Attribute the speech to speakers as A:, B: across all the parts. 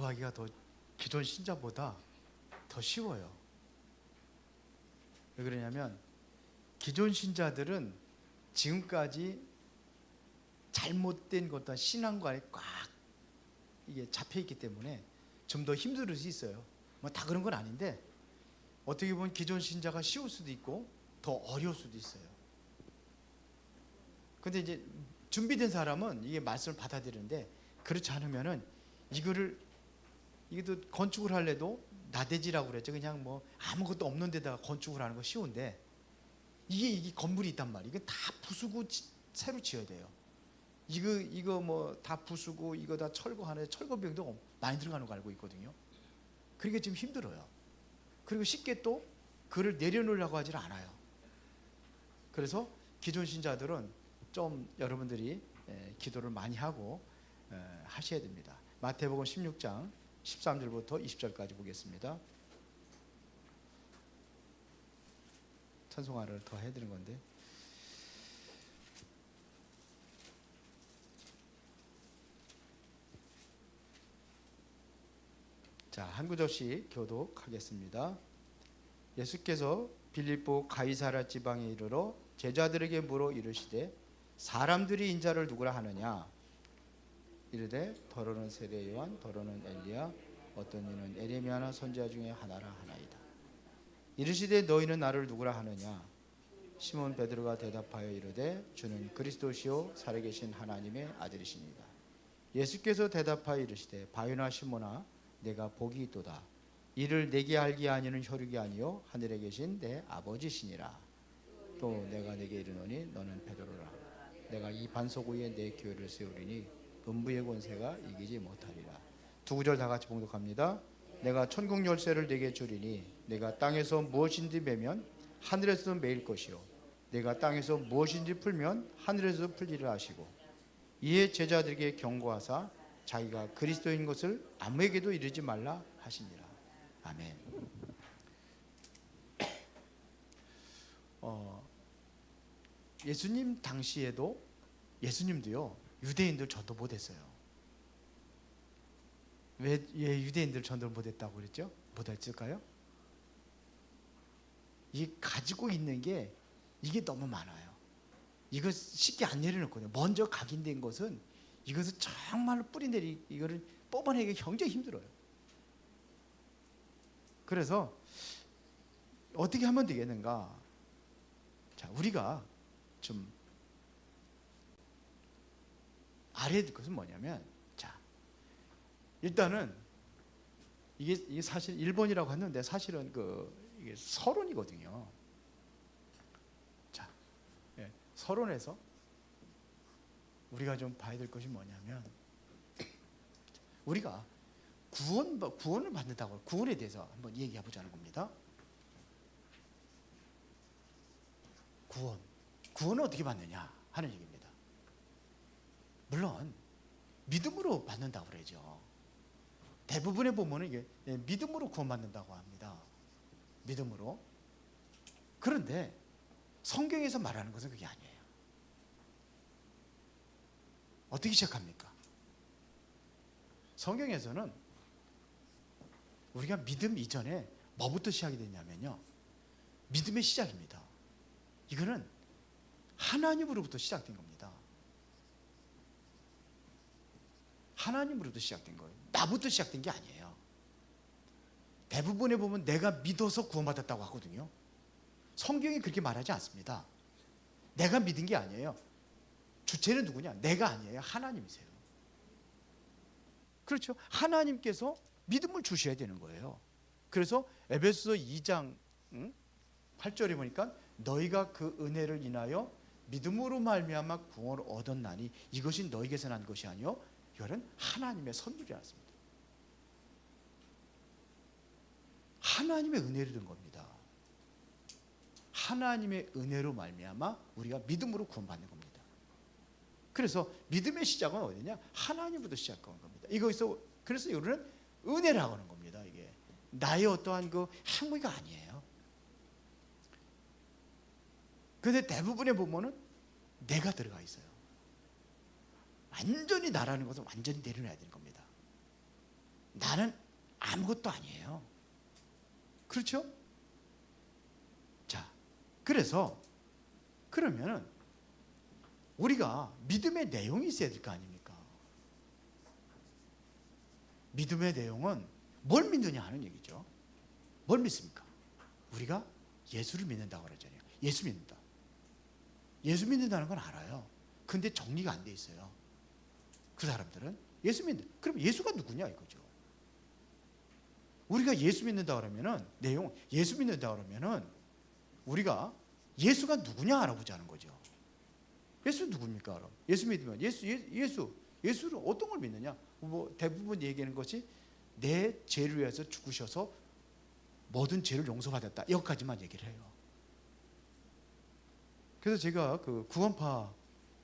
A: 기도하기가 더 기존 신자보다 더 쉬워요. 왜 그러냐면 기존 신자들은 지금까지 잘못된 것과 신앙관에 꽉 이게 잡혀 있기 때문에 좀 더 힘들 수 있어요. 뭐 다 그런 건 아닌데 어떻게 보면 기존 신자가 쉬울 수도 있고 더 어려울 수도 있어요. 근데 이제 준비된 사람은 이게 말씀을 받아들이는데 그렇지 않으면은 이것도 건축을 할래도 나대지라고 그랬죠. 그냥 뭐 아무것도 없는 데다가 건축을 하는 거 쉬운데 이게 건물이 있단 말이에요. 이거 다 부수고 새로 지어야 돼요. 이거 뭐 다 부수고 이거 다 철거하는데 철거 비용도 많이 들어가는 거 알고 있거든요. 그러니까 좀 힘들어요. 그리고 쉽게 또 그를 내려놓으려고 하질 않아요. 그래서 기존 신자들은 좀 여러분들이 기도를 많이 하고 하셔야 됩니다. 마태복음 16장 13절부터 20절까지 보겠습니다. 찬송 하나를 더 해드리는 건데 자, 한 구절씩 교독하겠습니다. 예수께서 빌립보 가이사랴 지방에 이르러 제자들에게 물어 이르시되 사람들이 인자를 누구라 하느냐 이르되 더러는 세례 요한 더러는 엘리야 어떤 이는 에레미야나 선지자 중에 하나라 하나이다. 이르시되 너희는 나를 누구라 하느냐 시몬 베드로가 대답하여 이르되 주는 그리스도시요 살아계신 하나님의 아들이시니이다. 예수께서 대답하여 이르시되 바요나 시몬아 내가 복이 있도다. 이를 내게 알게 하니는 혈육이 아니요 하늘에 계신 내 아버지시니라. 또 내가 내게 이르노니 너는 베드로라. 내가 이 반석 위에 내 교회를 세우리니 음부의 권세가 이기지 못하리라. 두 구절 다 같이 봉독합니다. 내가 천국 열쇠를 내게 주리니 내가 땅에서 무엇인지 매면 하늘에서도 매일 것이요 내가 땅에서 무엇인지 풀면 하늘에서도 풀리라 하시고 이에 제자들에게 경고하사 자기가 그리스도인 것을 아무에게도 이르지 말라 하시니라. 아멘. 예수님 당시에도 예수님도요 유대인들 전도 못했어요. 왜 유대인들 전도를 못했다고 그랬죠? 못했을까요? 이 가지고 있는 게 이게 너무 많아요. 이거 쉽게 안 내려놓거든요. 먼저 각인된 것은 이것을 정말로 뿌리내리 이거를 뽑아내기 굉장히 힘들어요. 그래서 어떻게 하면 되겠는가? 자, 우리가 좀 알아야 될 것은 뭐냐면, 자, 일단은 이게 사실 일본이라고 했는데 사실은 이게 서론이거든요. 자, 서론에서 우리가 좀 봐야 될 것이 뭐냐면 우리가 구원을 받는다고 구원에 대해서 한번 얘기해 보자는 겁니다. 구원은 어떻게 받느냐 하는 얘기입니다. 물론 믿음으로 받는다고 그러죠. 대부분의 보면은 이게 믿음으로 구원받는다고 합니다. 믿음으로. 그런데 성경에서 말하는 것은 그게 아니에요. 어떻게 시작합니까? 성경에서는 우리가 믿음 이전에 뭐부터 시작이 됐냐면요, 믿음의 시작입니다. 이거는 하나님으로부터 시작된 겁니다. 하나님으로부터 시작된 거예요. 나부터 시작된 게 아니에요. 대부분에 보면 내가 믿어서 구원받았다고 하거든요. 성경이 그렇게 말하지 않습니다. 내가 믿은 게 아니에요. 주체는 누구냐? 내가 아니에요. 하나님이세요. 그렇죠? 하나님께서 믿음을 주셔야 되는 거예요. 그래서 에베소서 2장 8절에 보니까 너희가 그 은혜를 인하여 믿음으로 말미암아 구원을 얻었나니 이것이 너희에게서 난 것이 아니요 이거는 하나님의 선물이라 했습니다. 하나님의 은혜를 든 겁니다. 하나님의 은혜로 말미암아 우리가 믿음으로 구원받는 겁니다. 그래서 믿음의 시작은 어디냐? 하나님부터 시작하는 겁니다. 그래서 우리는 은혜라고 하는 겁니다. 이게 나의 어떠한 그 행위가 아니에요. 그런데 대부분에 보면은 내가 들어가 있어요. 완전히 나라는 것은 완전히 내려놔야 되는 겁니다. 나는 아무것도 아니에요. 그렇죠? 자, 그래서 그러면은 우리가 믿음의 내용이 있어야 될 거 아닙니까? 믿음의 내용은 뭘 믿느냐 하는 얘기죠. 뭘 믿습니까? 우리가 예수를 믿는다고 그러잖아요. 예수 믿는다. 예수 믿는다는 건 알아요. 근데 정리가 안 돼 있어요. 그 사람들은 예수 믿는다. 그럼 예수가 누구냐 이거죠. 우리가 예수 믿는다 그러면은 내용 예수 믿는다 그러면은 우리가 예수가 누구냐 알아보자는 거죠. 예수 누굽니까? 그럼 예수 믿으면 예수를 어떤 걸 믿느냐? 뭐 대부분 얘기하는 것이 내 죄를 위해서 죽으셔서 모든 죄를 용서받았다. 여기까지만 얘기를 해요. 그래서 제가 그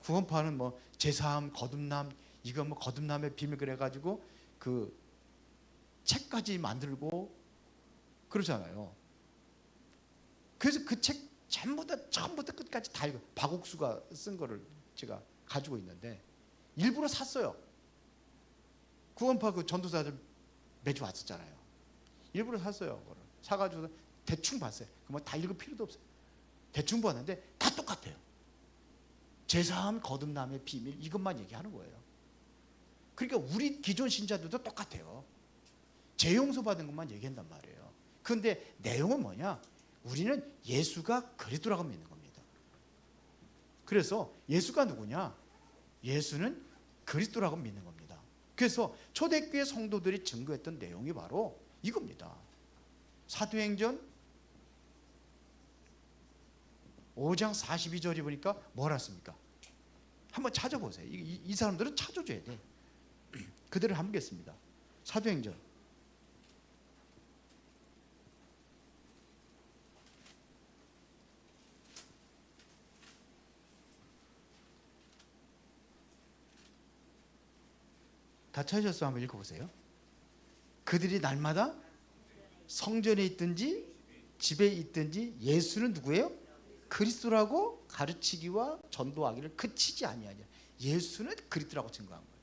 A: 구원파는 뭐 제사함, 거듭남, 이거 뭐 거듭남의 비밀 그래가지고 그 책까지 만들고 그러잖아요. 그래서 그 책 전부 다 처음부터 끝까지 다 읽어. 박옥수가 쓴 거를 제가 가지고 있는데 일부러 샀어요. 구원파 그 전도사들 매주 왔었잖아요. 일부러 샀어요. 그거를 사가지고 대충 봤어요. 그러면 다 읽을 필요도 없어요. 대충 봤는데 다 똑같아요. 제사함 거듭남의 비밀 이것만 얘기하는 거예요. 그러니까 우리 기존 신자들도 똑같아요. 죄 용서 받은 것만 얘기한단 말이에요. 그런데 내용은 뭐냐? 우리는 예수가 그리스도라고 믿는 겁니다. 그래서 예수가 누구냐? 예수는 그리스도라고 믿는 겁니다. 그래서 초대교회 성도들이 증거했던 내용이 바로 이겁니다. 사도행전 5장 42절이 보니까 뭐라 했습니까? 한번 찾아보세요. 이 사람들은 찾아줘야 돼. 그대로 한번 보겠습니다. 사도행전 다 찾으셨어? 한번 읽어보세요. 그들이 날마다 성전에 있든지 집에 있든지 예수는 누구예요? 그리스도라고 가르치기와 전도하기를 그치지 아니하냐. 예수는 그리스도라고 증거한 거예요.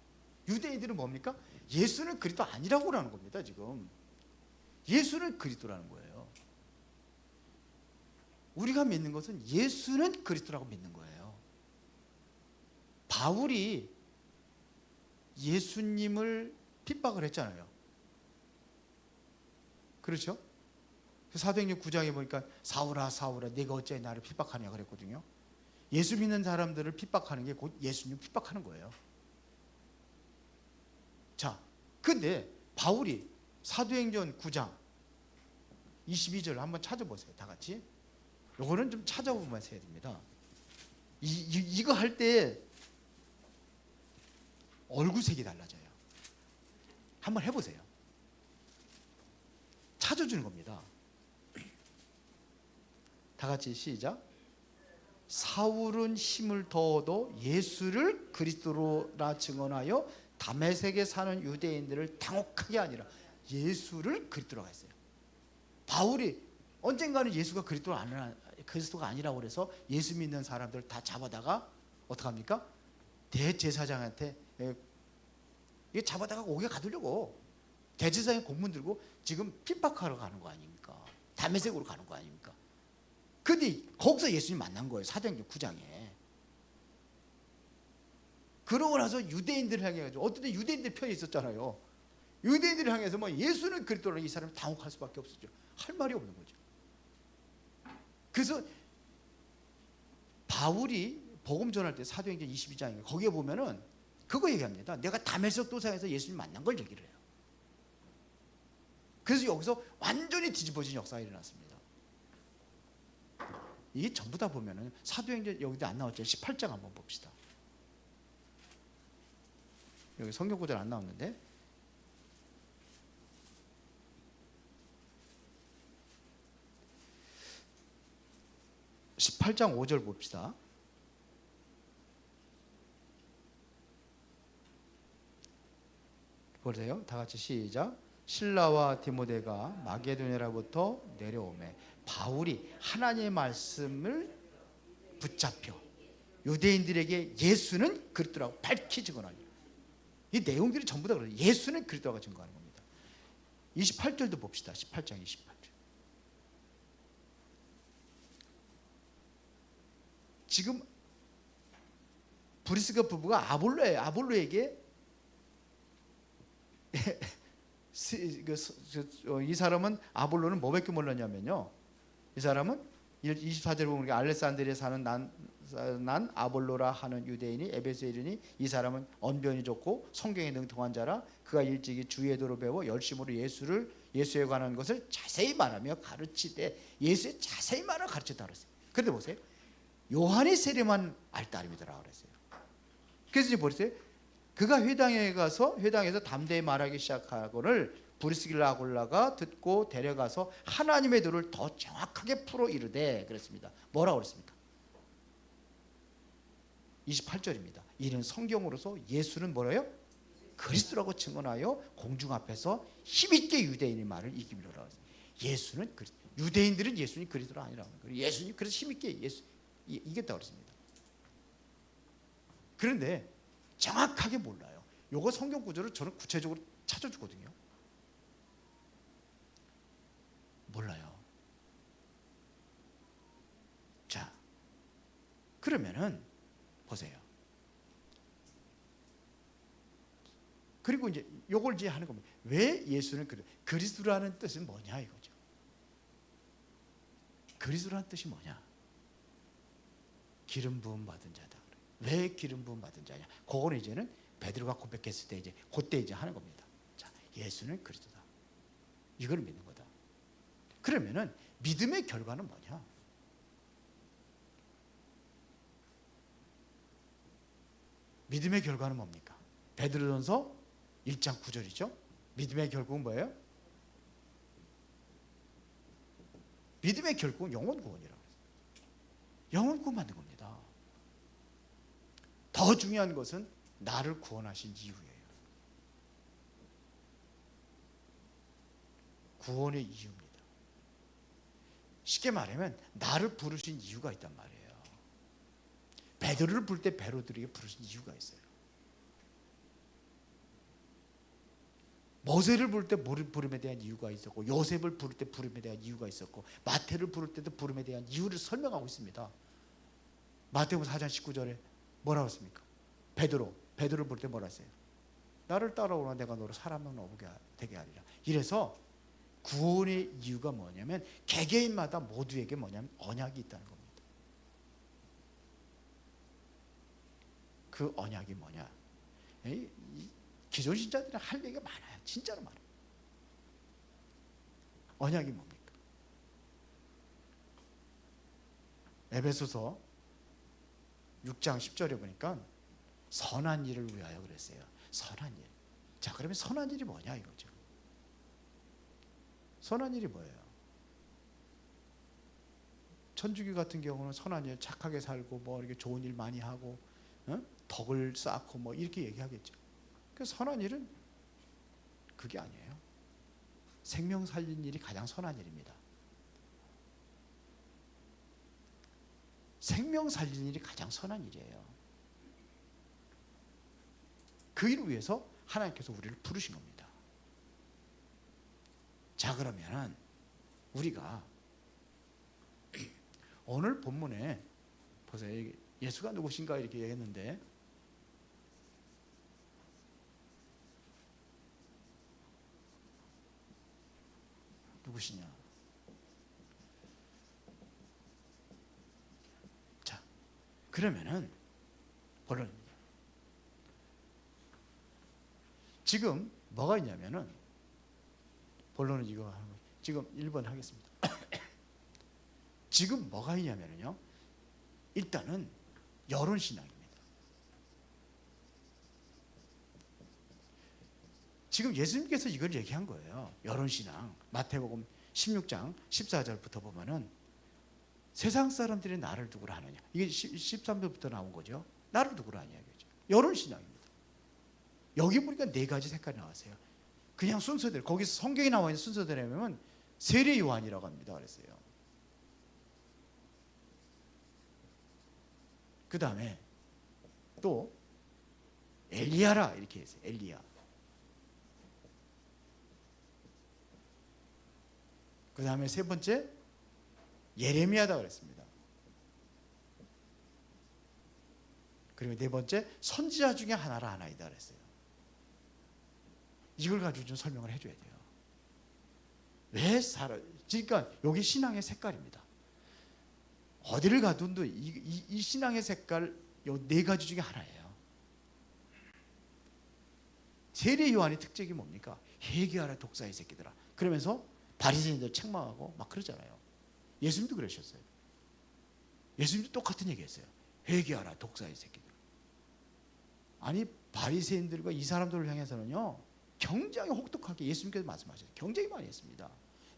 A: 유대인들은 뭡니까? 예수는 그리스도 아니라고 하는 겁니다. 지금 예수는 그리스도라는 거예요. 우리가 믿는 것은 예수는 그리스도라고 믿는 거예요. 바울이 예수님을 핍박을 했잖아요. 그렇죠? 사도행전 9장에 보니까 사울아 사울아 네가 어찌 나를 핍박하냐 그랬거든요. 예수 믿는 사람들을 핍박하는 게 곧 예수님 핍박하는 거예요. 자, 근데 바울이 사도행전 9장 22절 한번 찾아보세요. 다 같이. 요거는 좀 찾아보면서 해야 됩니다. 이거 할 때 얼굴색이 달라져요. 한번 해보세요. 찾아주는 겁니다. 다 같이 시작. 사울은 힘을 더 얻어 예수를 그리스도라 증언하여 다메섹에 사는 유대인들을 당혹하게 하니라. 예수를 그리스도라고 했어요. 바울이 언젠가는 예수가 그리스도가 아니라고 그래서 예수 믿는 사람들을 다 잡아다가 어떡합니까? 대제사장한테 이게 잡아다가 옥에 가두려고 대제사장이 공문 들고 지금 핍박하러 가는 거 아닙니까? 다메섹으로 가는 거 아닙니까? 근데 거기서 예수님 만난 거예요. 사도행전 9장에. 그러고 나서 유대인들을 향해 가지고 어떤 때 유대인들 편에 있었잖아요. 유대인들을 향해서 뭐 예수는 그리스도라 이 사람을 당혹할 수밖에 없었죠. 할 말이 없는 거죠. 그래서 바울이 복음 전할 때 사도행전 22장에 거기에 보면은 그거 얘기합니다. 내가 다메섹 도상에서 예수님 만난 걸 얘기를 해요. 그래서 여기서 완전히 뒤집어진 역사가 일어났습니다. 이게 전부 다 보면은 사도행전 여기도 안 나왔죠. 18장 한번 봅시다. 여기 성경 구절 안 나왔는데 18장 5절 봅시다. 보세요. 다 같이 시작. 실라와 디모데가 마게도냐로부터 내려오매 바울이 하나님의 말씀을 붙잡혀 유대인들에게 예수는 그리스도라고 밝히 증언하니. 이 내용들이 전부 다 그래요. 예수는 그리스도라고 증거하는 겁니다. 28절도 봅시다. 18장 28절. 지금 브리스가 부부가 아볼로예요. 아볼로에게 이 사람은, 아볼로는 뭐밖에 몰랐냐면요, 이 사람은 24절에 보면 알렉산드리아에 사는 난 아볼로라 하는 유대인이 에베소에 이르니 이 사람은 언변이 좋고 성경에 능통한 자라. 그가 일찍이 주의 도를 배워 열심으로 예수에 관한 것을 자세히 말하며 가르치되, 예수에 자세히 말하며 가르쳤다 그랬어요. 그런데 보세요, 요한의 세례만 알 따름이더라 그랬어요. 그래서 이제 보세요, 그가 회당에서 담대히 말하기 시작하고를 브리스길라 아굴라가 듣고 데려가서 하나님의 도를 더 정확하게 풀어 이르되 그랬습니다. 뭐라고 그랬습니까? 28절입니다. 이는 성경으로서 예수는 뭐래요? 그리스도라고 증언하여 공중 앞에서 힘있게 유대인의 말을 이기미로라. 예수는 그리스도. 유대인들은 예수님 그리스도가 아니라고. 예수님 그래서 힘있게 예수 이겼다고 그랬습니다. 그런데 정확하게 몰라요. 요거 성경 구절을 저는 구체적으로 찾아주거든요. 몰라요. 자, 그러면은 보세요. 그리고 이제 요걸 이제 하는 겁니다. 왜 예수는 그리스도라는 뜻은 뭐냐 이거죠. 그리스도라는 뜻이 뭐냐? 기름 부음 받은 자다. 왜 기름 부음 받은 자냐? 그거는 이제는 베드로가 고백했을 때 이제 그때 이제 하는 겁니다. 자, 예수는 그리스도다. 이걸 믿는 거다. 그러면은 믿음의 결과는 뭐냐? 믿음의 결과는 뭡니까? 베드로전서 1장 9절이죠. 믿음의 결국은 뭐예요? 믿음의 결국은 영원 구원이라고 했어요. 영원 구원 받는 겁니다. 더 중요한 것은 나를 구원하신 이유예요. 구원의 이유입니다. 쉽게 말하면 나를 부르신 이유가 있단 말이에요. 베드로를 부를 때 베드로에게 부르신 이유가 있어요. 모세를 부를 때 부름에 대한 이유가 있었고, 요셉을 부를 때 부름에 대한 이유가 있었고, 마태를 부를 때도 부름에 대한 이유를 설명하고 있습니다. 마태복음 4장 19절에 뭐라고 했습니까? 베드로를 부를 때 뭐라 했어요? 나를 따라오라, 내가 너를 사람만 오게 되게 하리라. 이래서 구원의 이유가 뭐냐면 개개인마다 모두에게 뭐냐면 언약이 있다는 겁니다. 그 언약이 뭐냐? 기존 신자들은 할 얘기가 많아요. 진짜로 많아요. 언약이 뭡니까? 에베소서 6장 10절에 보니까 선한 일을 위하여 그랬어요. 선한 일. 자, 그러면 선한 일이 뭐냐 이거죠. 선한 일이 뭐예요? 천주교 같은 경우는 선한 일, 착하게 살고 뭐 이렇게 좋은 일 많이 하고, 덕을 쌓고 뭐 이렇게 얘기하겠죠. 그 선한 일은 그게 아니에요. 생명 살린 일이 가장 선한 일입니다. 생명 살린 일이 가장 선한 일이에요. 그 일을 위해서 하나님께서 우리를 부르신 겁니다. 자, 그러면은 우리가 오늘 본문에 보세요. 예수가 누구신가 이렇게 얘기했는데, 누구시냐? 자, 그러면은 본론입니다. 지금 뭐가 있냐면은, 본론은 이거 하는 거예요. 지금 1번 하겠습니다. 지금 뭐가 있냐면요, 일단은 여론신앙입니다. 지금 예수님께서 이걸 얘기한 거예요. 여론신앙. 마태복음 16장 14절부터 보면은 세상 사람들이 나를 누구라 하느냐. 이게 13절부터 나온 거죠. 나를 누구라 하냐 이거죠. 여론신앙입니다. 여기 보니까 네 가지 색깔이 나왔어요. 그냥 순서대로, 거기서 성경에 나와 있는 순서대로 하면 세례 요한이라고 합니다. 그랬어요. 그 다음에 또 엘리야라 이렇게 했어요. 엘리야. 그 다음에 세 번째 예레미야다 그랬습니다. 그리고 네 번째 선지자 중에 하나라 하나이다 그랬어요. 이걸 가지고 좀 설명을 해줘야 돼요. 왜 그러니까 여기 신앙의 색깔입니다. 어디를 가든도 이 신앙의 색깔 요 네 가지 중에 하나예요. 세례 요한의 특징이 뭡니까? 회개하라 독사의 새끼들아. 그러면서 바리새인들 책망하고 막 그러잖아요. 예수님도 그러셨어요. 예수님도 똑같은 얘기했어요. 회개하라 독사의 새끼들. 아니 바리새인들과 이 사람들을 향해서는요 굉장히 혹독하게 예수님께서 말씀하셨어요. 굉장히 많이 했습니다.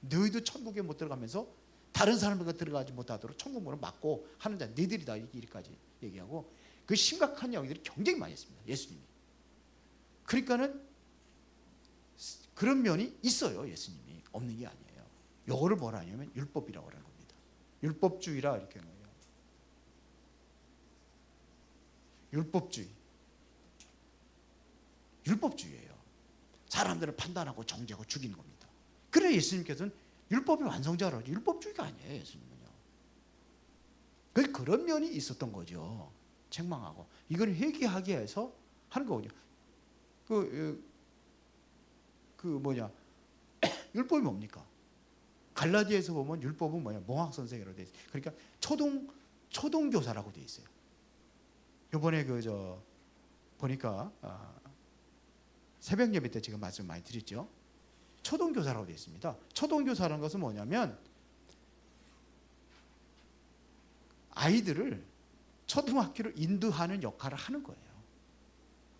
A: 너희도 천국에 못 들어가면서 다른 사람들과 들어가지 못하도록 천국 문을 막고 하는 자 너희들이다 이렇게까지 얘기하고 그 심각한 이야기들을 굉장히 많이 했습니다. 예수님이. 그러니까는 그런 면이 있어요. 예수님이 없는 게 아니에요. 요거를 뭐라 하냐면 율법이라고 하는 겁니다. 율법주의라 이렇게 하는 거예요. 율법주의예요. 사람들을 판단하고 정죄하고 죽이는 겁니다. 그래 예수님께서는 율법의 완성자로 율법주의가 아니에요. 예수님은요. 그런 면이 있었던 거죠. 책망하고 이걸 회개하게 해서 하는 거거든요. 율법이 뭡니까? 갈라디아에서 보면 율법은 뭐냐? 몽학 선생이라고 돼 있어요. 그러니까 초등교사라고 돼 있어요. 이번에 보니까 새벽 예배 때 제가 말씀 많이 드렸죠. 초등교사라고 되어 있습니다. 초등교사라는 것은 뭐냐면 아이들을 초등학교로 인도하는 역할을 하는 거예요.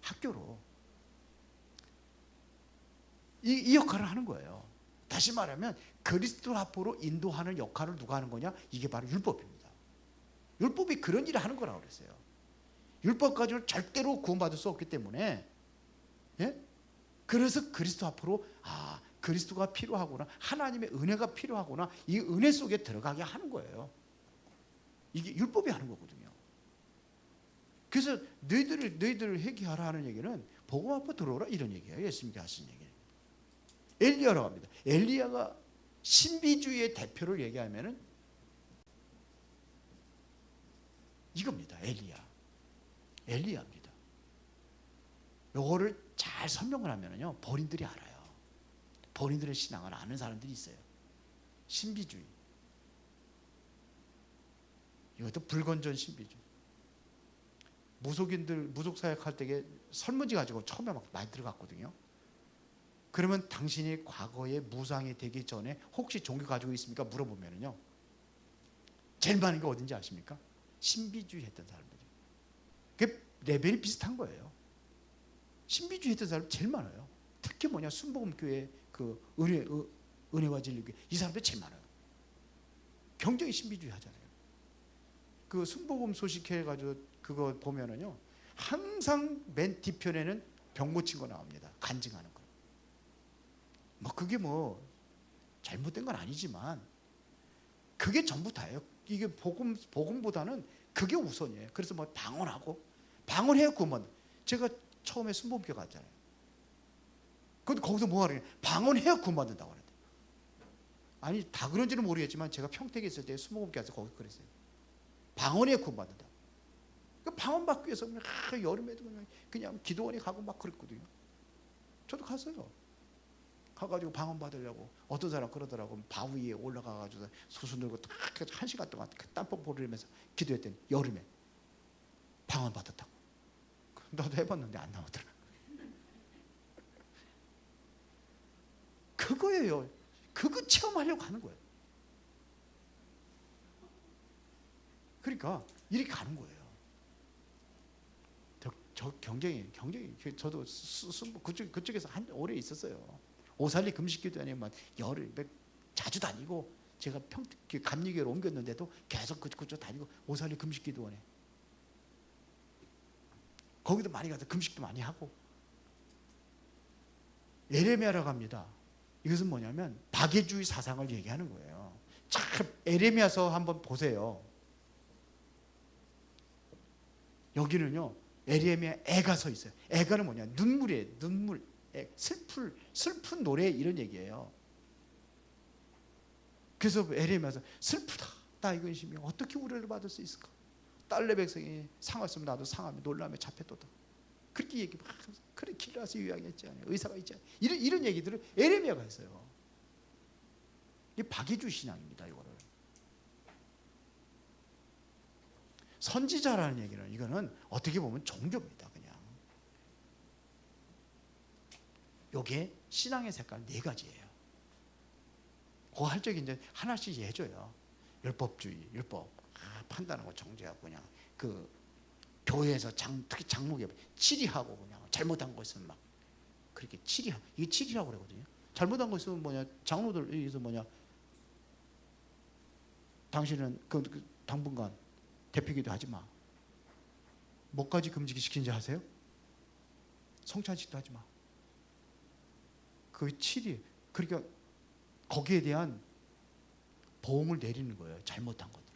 A: 학교로. 이 역할을 하는 거예요. 다시 말하면 그리스도 앞으로 인도하는 역할을 누가 하는 거냐? 이게 바로 율법입니다. 율법이 그런 일을 하는 거라고 그랬어요. 율법 가지고 절대로 구원받을 수 없기 때문에 그래서 그리스도 앞으로 그리스도가 필요하구나, 하나님의 은혜가 필요하구나, 이 은혜 속에 들어가게 하는 거예요. 이게 율법이 하는 거거든요. 그래서 너희들을 회개하라 하는 얘기는 복음 앞으로 들어오라 이런 얘기예요. 예수님께 하신 얘기는. 엘리야라고 합니다. 엘리야가 신비주의의 대표를 얘기하면은 이겁니다. 엘리야입니다. 요거를 잘 설명을 하면은요 본인들이 알아요. 본인들의 신앙을 아는 사람들이 있어요. 신비주의. 이것도 불건전 신비주의. 무속 사역할 때에 설문지 가지고 처음에 막 많이 들어갔거든요. 그러면 당신이 과거에 무상이 되기 전에 혹시 종교 가지고 있습니까? 물어보면은요 제일 많은 게 어딘지 아십니까? 신비주의 했던 사람들이. 그게 레벨이 비슷한 거예요. 신비주의 했던 사람이 제일 많아요. 특히 순복음교회 그 은혜와 진리교회 이 사람들이 제일 많아요. 굉장히 신비주의 하잖아요. 그 순복음 소식해 가지고 그거 보면은요 항상 맨 뒤편에는 병 고친 거 나옵니다. 간증하는 거. 그게 잘못된 건 아니지만 그게 전부 다예요. 이게 복음보다는 그게 우선이에요. 그래서 방언해야 구원. 제가 처음에 순복음교회 갔잖아요. 근데 거기서 뭐 하래요? 방언해야 구원받는다고 하는데. 아니 다 그런지는 모르겠지만 제가 평택에 있을 때 순복음교회 가서 거기 그랬어요. 방언해야 구원받는다. 방언 받기 위해서 여름에도 그냥 기도원에 가고 막 그랬거든요. 저도 갔어요. 가가지고 방언 받으려고 어떤 사람 그러더라고. 바위 위에 올라가가지고 수수 들고 딱 1시간 동안 땀뽕 보르면서 기도했더니 여름에 방언 받았다고. 나도 해봤는데 안 나오더라. 그거예요. 그거 체험하려고 하는 거예요. 그러니까 이렇게 가는 거예요. 저 경쟁이 저도 그쪽에서 오래 있었어요. 오살리 금식기도 아니면 열흘 자주 다니고 제가 감리교회로 옮겼는데도 계속 그쪽 다니고 오살리 금식기도원에 거기도 많이 가서 금식도 많이 하고. 예레미야라고 합니다. 이것은 뭐냐면 박애주의 사상을 얘기하는 거예요. 참 예레미야서 한번 보세요. 여기는요 예레미야 애가 서 있어요. 애가는 뭐냐? 눈물이에요. 눈물. 슬픈 노래 이런 얘기예요. 그래서 에레미야서 슬프다. 나 이거 심히 어떻게 우려를 받을 수 있을까? 딸내 백성이 상했으면 나도 상하며 놀라며 잡혔도다. 그렇게 얘기 막 그래 길 와서 요양했지 않아요. 의사가 있지 않아요. 이런 얘기들을 에레미야가 했어요. 이 박해주 신앙입니다. 이거를 선지자라는 얘기는 이거는 어떻게 보면 종교입니다. 그냥 요게 신앙의 색깔 네 가지예요. 그 할 적에 이제 하나씩 해줘요. 율법주의, 율법 판단하고 정죄하고 그냥 그 교회에서 특히 장로교 치리하고 그냥 잘못한 거 있으면 막 그렇게 치리하고 이게 치리라고 그러거든요. 잘못한 거 있으면 뭐냐 장로들 여기서 뭐냐 당신은 그 당분간 대표기도 하지 마. 뭐까지 금지시킨지 아세요? 성찬식도 하지 마. 그 치리 그러니까 거기에 대한 보험을 내리는 거예요. 잘못한 것들.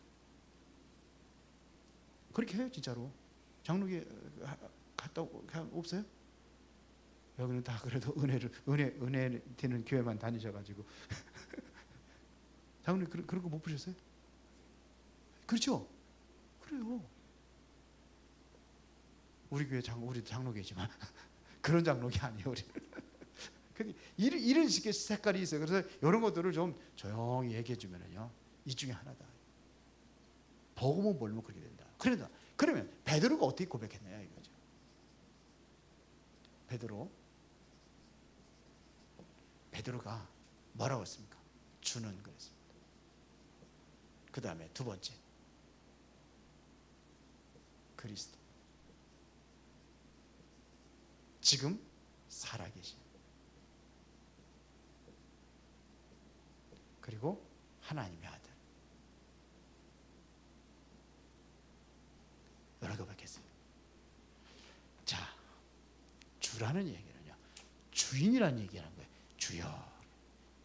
A: 그렇게 해요, 진짜로. 장로교 갔다 없어요? 여기는 다 그래도 은혜 되는 교회만 다니셔가지고 장로님 그런 거 못 보셨어요? 그렇죠? 그래요. 우리 교회 우리도 장로교지만 그런 장로교 아니에요, 우리. 근데 이런 식의 색깔이 있어요. 그래서 이런 것들을 좀 조용히 얘기해 주면은요, 이 중에 하나다. 복음은 뭘로 그렇게 된다. 그러면 베드로가 어떻게 고백했나요, 이거죠? 베드로가 뭐라고 했습니까? 주는 그랬습니다. 그 다음에 두 번째 그리스도 지금 살아계신 그리고 하나님의 아들 여러 개 밝혔어요. 자, 주라는 얘기는요, 주인이라는 얘기하는 거예요. 주여,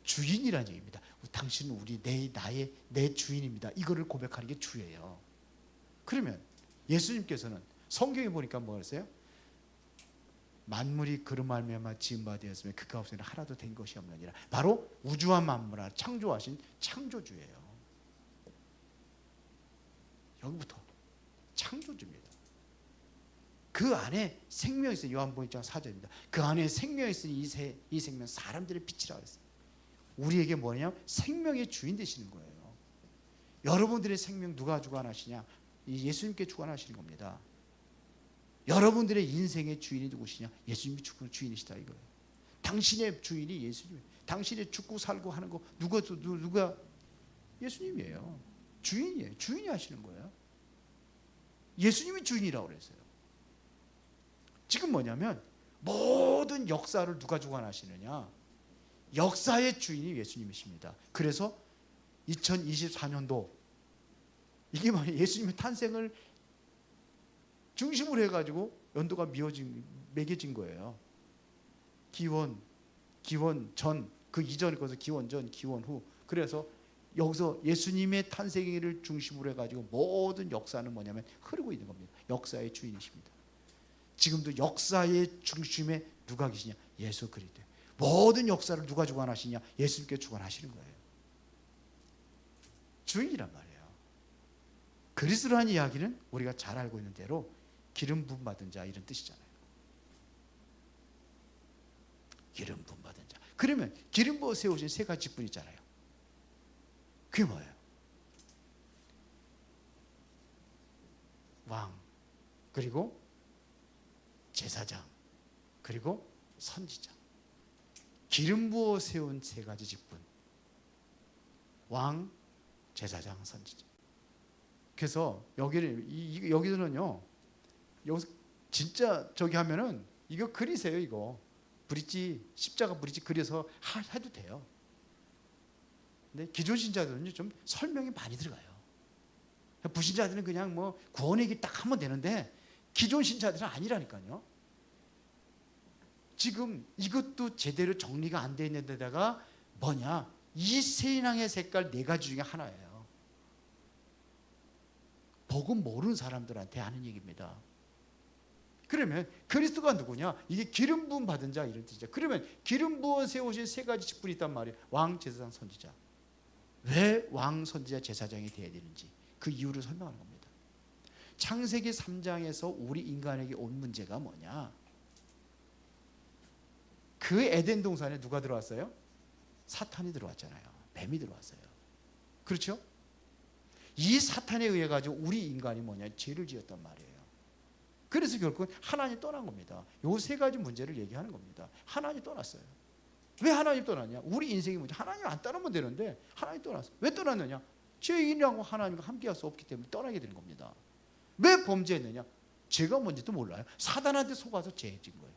A: 주인이라는 얘기입니다. 당신은 내 주인입니다. 이거를 고백하는 게 주예요. 그러면 예수님께서는 성경에 보니까 뭐가 있어요? 만물이 그로 말미암아 지은 바 되었으며 그 가운데는 하나도 된 것이 없느니라. 바로 우주와 만물을 창조하신 창조주예요. 여기부터 창조주입니다. 그 안에 생명이 있어요. 요한복음 1장 4절입니다. 그 안에 생명이 있으니 이 생명 사람들의 빛이라고 했어요. 우리에게 뭐냐면 생명의 주인 되시는 거예요. 여러분들의 생명 누가 주관하시냐? 예수님께 주관하시는 겁니다. 여러분들의 인생의 주인이 누구시냐? 예수님이 주인이시다 이거예요. 당신의 주인이 예수님이에요. 당신의 죽고 살고 하는 거 누가? 예수님이에요. 주인이에요. 주인이 하시는 거예요. 예수님이 주인이라고 그랬어요. 지금 뭐냐면 모든 역사를 누가 주관하시느냐? 역사의 주인이 예수님이십니다. 그래서 2024년도 이게 예수님의 탄생을 중심으로 해가지고 연도가 매겨진 거예요. 기원 전, 그 이전에 거기서 기원 전, 기원 후. 그래서 여기서 예수님의 탄생일을 중심으로 해가지고 모든 역사는 뭐냐면 흐르고 있는 겁니다. 역사의 주인이십니다. 지금도 역사의 중심에 누가 계시냐? 예수 그리스도. 모든 역사를 누가 주관하시냐? 예수님께 주관하시는 거예요. 주인이란 말이에요. 그리스도라는 이야기는 우리가 잘 알고 있는 대로 기름 부음 받은 자 이런 뜻이잖아요. 기름 부음 받은 자. 그러면 기름 부어 세우신 세 가지 직분 있잖아요. 그게 뭐예요? 왕, 그리고 제사장, 그리고 선지자. 기름 부어 세운 세 가지 직분. 왕, 제사장, 선지자. 그래서 여기서는요, 여기서 진짜 저기 하면은 이거 그리세요. 이거 브릿지, 십자가 브릿지 그려서 해도 돼요. 근데 기존 신자들은 좀 설명이 많이 들어가요. 부신자들은 그냥 뭐 구원 얘기 딱 하면 되는데 기존 신자들은 아니라니까요. 지금 이것도 제대로 정리가 안 돼 있는 데다가 뭐냐, 이 세인왕의 색깔 네 가지 중에 하나예요. 복음 모르는 사람들한테 하는 얘기입니다. 그러면 그리스도가 누구냐? 이게 기름 부음 받은 자 이런 뜻이죠. 그러면 기름 부어 세우신 세 가지 직분이 있단 말이에요. 왕, 제사장, 선지자. 왜 왕, 선지자, 제사장이 되어야 되는지 그 이유를 설명하는 겁니다. 창세기 3장에서 우리 인간에게 온 문제가 뭐냐? 그 에덴 동산에 누가 들어왔어요? 사탄이 들어왔잖아요. 뱀이 들어왔어요. 그렇죠? 이 사탄에 의해 가지고 우리 인간이 뭐냐? 죄를 지었단 말이에요. 그래서 결국은 하나님 떠난 겁니다. 요 세 가지 문제를 얘기하는 겁니다. 하나님 떠났어요. 왜 하나님 떠났냐? 우리 인생의 문제. 하나님 안 떠나면 되는데 하나님 떠났어요. 왜 떠났느냐? 죄인이라고 하나님과 함께할 수 없기 때문에 떠나게 되는 겁니다. 왜 범죄했느냐? 죄가 뭔지도 몰라요. 사단한테 속아서 죄진 거예요.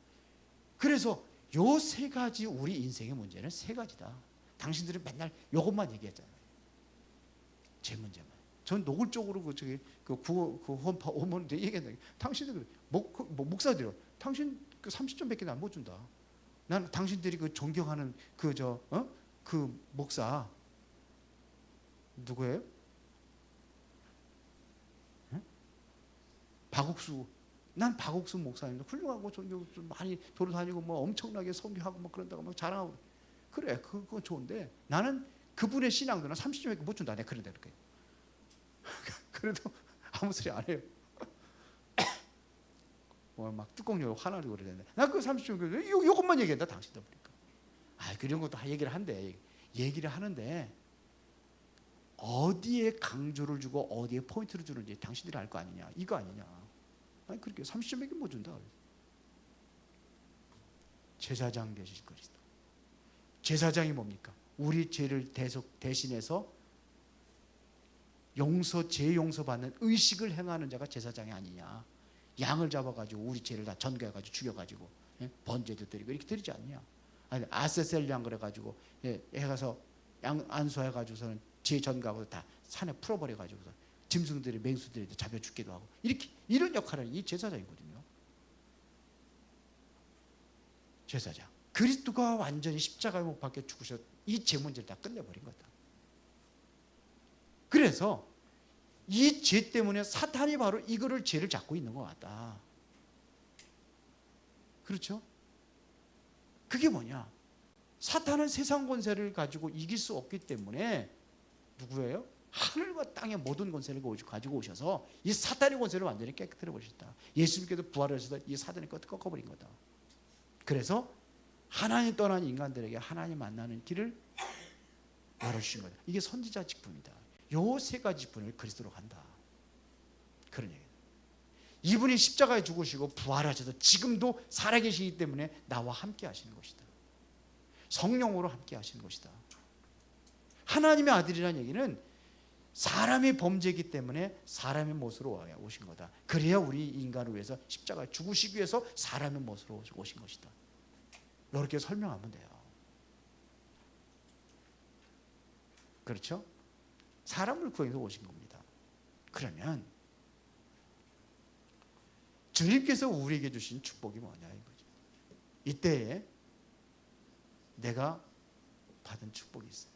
A: 그래서 요 세 가지 우리 인생의 문제는 세 가지다. 당신들은 맨날 요것만 얘기했잖아요. 제 문제만. 전 노골적으로 어머니한테 얘기했는데 당신들 그래. 목사들이 당신 그 30점밖에 안 못 준다. 난 당신들이 그 존경하는 그 목사 누구예요? 응? 박옥수. 난 박옥수 목사님 훌륭하고 존경 좀 많이 돌아다니고 뭐 엄청나게 섬기하고 뭐 그런다고 막 자랑하고 그래 그건 좋은데 나는 그분의 신앙도는 30점밖에 못 준다. 내가 그런다 그렇게. 그래도 아무 소리 안 해요. 막 뚜껑 열고 화나고 그러는데 나 그 30점 요것만 얘기한다 당신들 보니까. 그런 것도 얘기를 하는데 어디에 강조를 주고 어디에 포인트를 주는지 당신들이 알 거 아니냐 이거 아니냐. 그렇게 30점밖에 못 준다. 제사장 되실 그리스도. 제사장이 뭡니까? 우리 죄를 대신해서 죄 용서받는 의식을 행하는 자가 제사장이 아니냐. 양을 잡아가지고 우리 죄를 다 전가해가지고 죽여가지고 번제도 드리고 이렇게 드리지 않냐. 아세셀 양 그래가지고 해가서 양 안수해가지고서는 죄 전가하고 다 산에 풀어버려가지고서 짐승들이 맹수들이 잡혀 죽기도 하고 이렇게 이런 역할을 이 제사장이거든요. 제사장. 그리스도가 완전히 십자가에 못 박혀 죽으셔 이 죄 문제를 다 끝내버린 거다. 그래서 이 죄 때문에 사탄이 바로 이거를 죄를 잡고 있는 것 같다. 그렇죠? 그게 뭐냐? 사탄은 세상 권세를 가지고 이길 수 없기 때문에 누구예요? 하늘과 땅의 모든 권세를 가지고 오셔서 이 사탄의 권세를 완전히 깨끗해 버리셨다. 예수님께서 부활하셔서 이 사탄의 것을 꺾어버린 거다. 그래서 하나님 떠난 인간들에게 하나님 만나는 길을 열어주신 거다. 이게 선지자 직분이다. 요 세 가지 직분을 그리스도로 간다. 그런 얘기예요. 이분이 십자가에 죽으시고 부활하셔서 지금도 살아계시기 때문에 나와 함께 하시는 것이다. 성령으로 함께 하시는 것이다. 하나님의 아들이라는 얘기는 사람이 범죄이기 때문에 사람의 모습으로 오신 거다. 그래야 우리 인간을 위해서 십자가에 죽으시기 위해서 사람의 모습으로 오신 것이다. 이렇게 설명하면 돼요. 그렇죠? 사람을 구해서 오신 겁니다. 그러면 주님께서 우리에게 주신 축복이 뭐냐 이거죠. 이때에 내가 받은 축복이 있어요.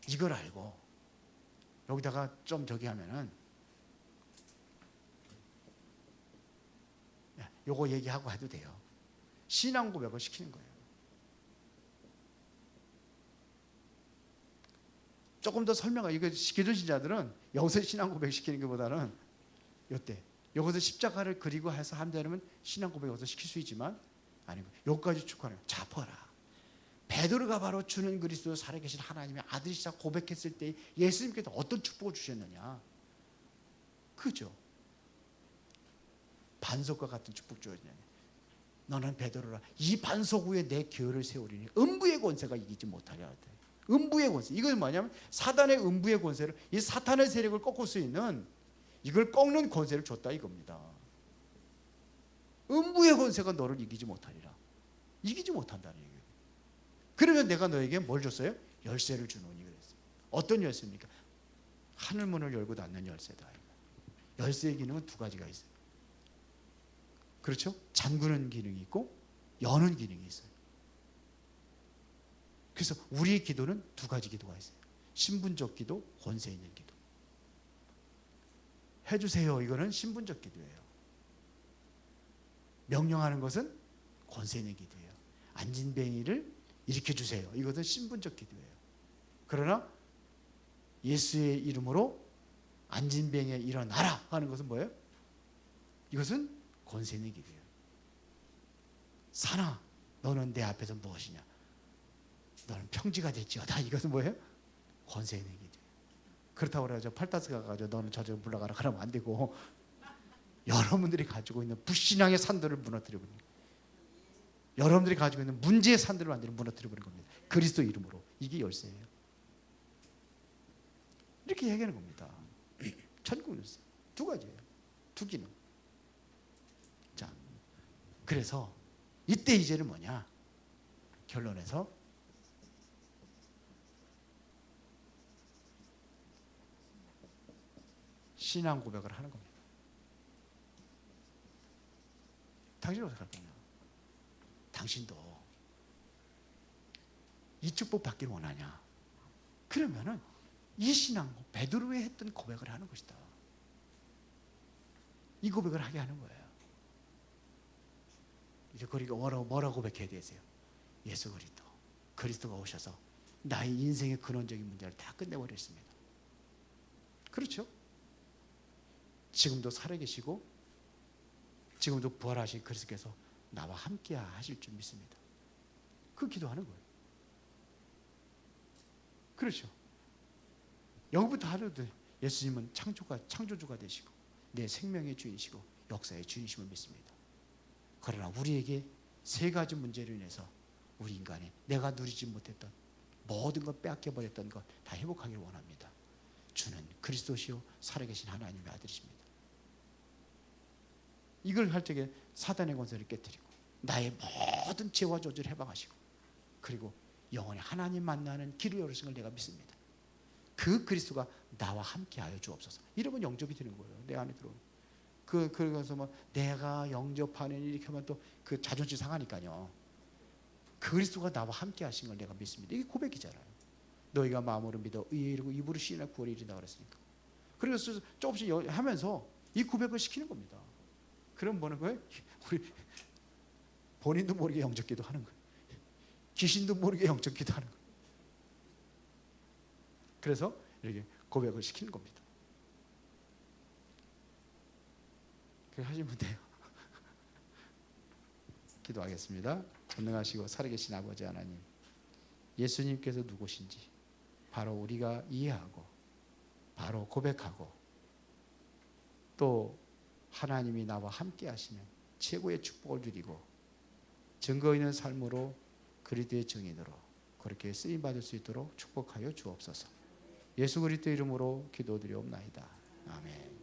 A: 이걸 알고 여기다가 좀 저기 하면은 요거 얘기하고 해도 돼요. 신앙 고백을 시키는 거예요. 조금 더 이거 기존 신자들은 여기서 신앙 고백 시키는 것보다는 요때 여기서 십자가를 그리고 해서 한다면 신앙 고백 여기서 시킬 수 있지만 아니고 여기까지 축하해요. 자포라. 베드로가 바로 주는 그리스도 살아계신 하나님의 아들이시다 고백했을 때 예수님께서 어떤 축복을 주셨느냐. 그죠? 반석과 같은 축복 주었느냐. 너는 베드로라. 이 반석 위에 내 교회를 세우리니 음부의 권세가 이기지 못하리라. 음부의 권세. 이건 뭐냐면 사단의 음부의 권세를 이 사탄의 세력을 꺾을 수 있는 이걸 꺾는 권세를 줬다 이겁니다. 음부의 권세가 너를 이기지 못하리라. 이기지 못한다는 얘기예요. 그러면 내가 너에게 뭘 줬어요? 열쇠를 주노니 그랬어요. 어떤 열쇠입니까? 하늘 문을 열고 닫는 열쇠다. 열쇠의 기능은 두 가지가 있어요. 그렇죠? 잠그는 기능이 있고 여는 기능이 있어요. 그래서 우리의 기도는 두 가지 기도가 있어요. 신분적 기도, 권세 있는 기도. 해주세요. 이거는 신분적 기도예요. 명령하는 것은 권세 있는 기도예요. 안진뱅이를 일으켜주세요. 이것은 신분적 기도예요. 그러나 예수의 이름으로 안진병에 일어나라 하는 것은 뭐예요? 이것은 권세 있는 길이에요. 사나 너는 내 앞에서 무엇이냐? 너는 평지가 됐지어다. 이것은 뭐예요? 권세 있는 길이에요. 그렇다고 그래서 팔다스가 가지고 너는 저쪽 물러가라 그러면 안 되고, 여러분들이 가지고 있는 불신앙의 산들을 무너뜨려 버리는 거예요. 여러분들이 가지고 있는 문제의 산들을 완전히 무너뜨려 버리는 겁니다. 그리스도 이름으로. 이게 열쇠예요. 이렇게 얘기하는 겁니다. 천국 열쇠 두 가지예요. 두 기능. 자, 그래서 이때 이제는 뭐냐? 결론에서 신앙 고백을 하는 겁니다. 당신은 어떻게 할 거냐? 당신도 이 축복 받기를 원하냐? 그러면은 이 신앙, 베드로에 했던 고백을 하는 것이다. 이 고백을 하게 하는 거예요. 이제 그리고 뭐라고 고백해야 되세요? 예수 그리스도, 그리스도가 오셔서 나의 인생의 근원적인 문제를 다 끝내버렸습니다. 그렇죠? 지금도 살아계시고 지금도 부활하신 그리스도께서 나와 함께 하실 줄 믿습니다. 그 기도하는 거예요. 그렇죠? 여기부터 하루도 예수님은 창조주가 되시고 내 생명의 주인이시고 역사의 주인이심을 믿습니다. 그러나 우리에게 세 가지 문제로 인해서 우리 인간이 내가 누리지 못했던 모든 것 빼앗겨버렸던 것 다 회복하기를 원합니다. 주는 그리스도시요 살아계신 하나님의 아들이십니다. 이걸 할 적에 사단의 권세를 깨뜨리고 나의 모든 죄와 저주를 해방하시고 그리고 영원히 하나님 만나는 길을 열으신 걸 내가 믿습니다. 그 그리스도가 나와 함께하여 주옵소서. 이러면 영접이 되는 거예요. 내 안에 들어오는. 그래서 뭐 내가 영접하는 이렇게 하면 또 그 자존심 상하니까요. 그리스도가 나와 함께하신 걸 내가 믿습니다. 이게 고백이잖아요. 너희가 마음으로 믿어 의에 이르고 입으로 시인할 구원에 이른다 그랬으니까. 그래서 조금씩 하면서 이 고백을 시키는 겁니다. 그럼 뭐는 거예요? 우리 본인도 모르게 영접기도 하는 거예요. 귀신도 모르게 영접기도 하는 거예요. 그래서 이렇게 고백을 시키는 겁니다. 그렇게 하시면 돼요. 기도하겠습니다. 전능하시고 살아계신 아버지 하나님, 예수님께서 누구신지 바로 우리가 이해하고 바로 고백하고 또 하나님이 나와 함께 하시는 최고의 축복을 누리고 증거 있는 삶으로 그리스도의 증인으로 그렇게 쓰임받을 수 있도록 축복하여 주옵소서. 예수 그리스도 이름으로 기도드리옵나이다. 아멘.